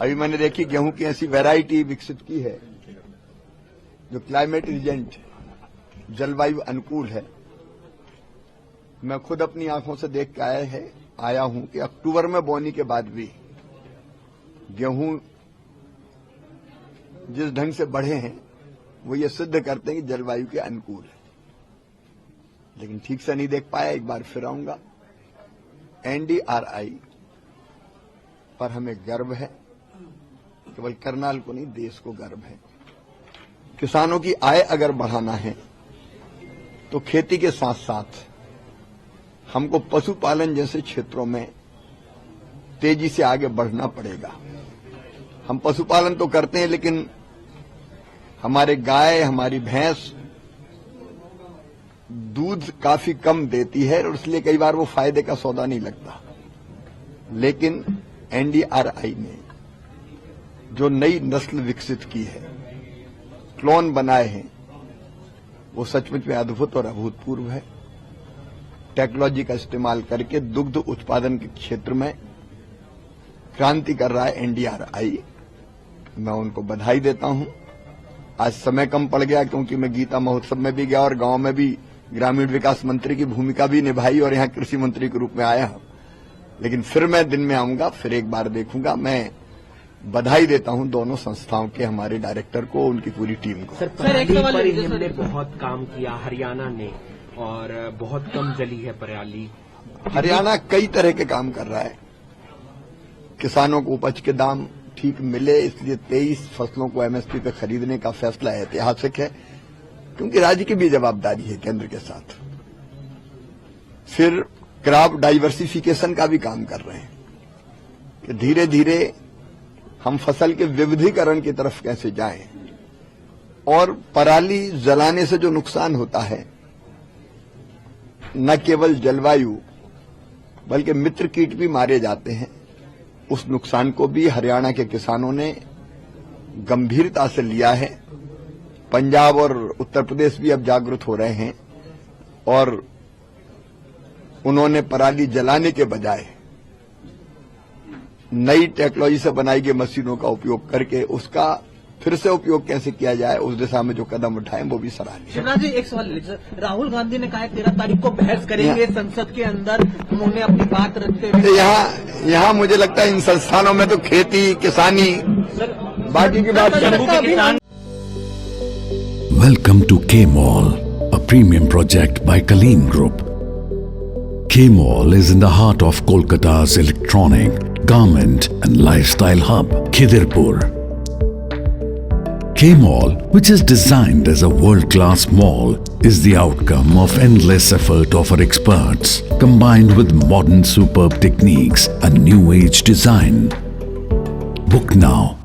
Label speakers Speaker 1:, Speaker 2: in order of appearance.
Speaker 1: अभी मैंने देखी गेहूं की ऐसी वैरायटी विकसित की है जो क्लाइमेट रिजेंट, जलवायु अनुकूल है। मैं खुद अपनी आंखों से देख के आया हूं कि अक्टूबर में बोनी के बाद भी गेहूं जिस ढंग से बढ़े हैं वो ये सिद्ध करते हैं कि जलवायु के अनुकूल है। लेकिन ठीक से नहीं देख पाया, एक बार फिर आऊंगा। एनडीआरआई पर हमें गर्व है, केवल करनाल को नहीं देश को गर्व है। किसानों की आय अगर बढ़ाना है तो खेती के साथ साथ हमको पशुपालन जैसे क्षेत्रों में तेजी से आगे बढ़ना पड़ेगा। हम पशुपालन तो करते हैं लेकिन हमारे गाय, हमारी भैंस दूध काफी कम देती है और इसलिए कई बार वो फायदे का सौदा नहीं लगता। लेकिन एनडीआरआई ने जो नई नस्ल विकसित की है, क्लोन बनाए हैं, वो सचमुच में अद्भुत और अभूतपूर्व है। टेक्नोलॉजी का इस्तेमाल करके दुग्ध उत्पादन के क्षेत्र में क्रांति कर रहा है एनडीआरआई। मैं उनको बधाई देता हूं। आज समय कम पड़ गया क्योंकि मैं गीता महोत्सव में भी गया और गांव में भी ग्रामीण विकास मंत्री की भूमिका भी निभाई और यहां कृषि मंत्री के रूप में आया हूं। लेकिन फिर मैं दिन में आऊंगा, फिर एक बार देखूंगा। मैं बधाई देता हूं दोनों संस्थाओं के हमारे डायरेक्टर को, उनकी पूरी टीम को।
Speaker 2: सर एक सवाल, इन्होंने बहुत काम किया हरियाणा ने और बहुत कम जली है पराली।
Speaker 1: हरियाणा कई तरह के काम कर रहा है। किसानों को उपज के दाम ठीक मिले, इसलिए 23 फसलों को एमएसपी पे खरीदने का फैसला ऐतिहासिक है, क्योंकि राज्य की भी जवाबदारी है केंद्र के साथ। फिर क्रॉप डाइवर्सिफिकेशन का भी काम कर रहे हैं कि धीरे धीरे हम फसल के विविधीकरण की तरफ कैसे जाएं और पराली जलाने से जो नुकसान होता है, न केवल जलवायु बल्कि मित्र कीट भी मारे जाते हैं, उस नुकसान को भी हरियाणा के किसानों ने गंभीरता से लिया है। पंजाब और उत्तर प्रदेश भी अब जागरूक हो रहे हैं और उन्होंने पराली जलाने के बजाय नई टेक्नोलॉजी से बनाई गई मशीनों का उपयोग करके उसका फिर से उपयोग कैसे किया जाए, उस दिशा में जो कदम उठाए वो भी सराहनीय।
Speaker 2: शिवराज जी, एक सवाल, राहुल गांधी ने कहा 13 तारीख को बहस करेंगे संसद के अंदर, उन्होंने अपनी बात रखते हुए।
Speaker 1: यहाँ मुझे लगता है इन संस्थानों में तो खेती, किसानी, बाकी की बात।
Speaker 3: Welcome to K-Mall, a premium project by Kaleen Group. K-Mall is in the heart of Kolkata's electronic, garment and lifestyle hub, Khidirpur. K-Mall, which is designed as a world-class mall, is the outcome of endless effort of our experts, combined with modern superb techniques and new age design. Book now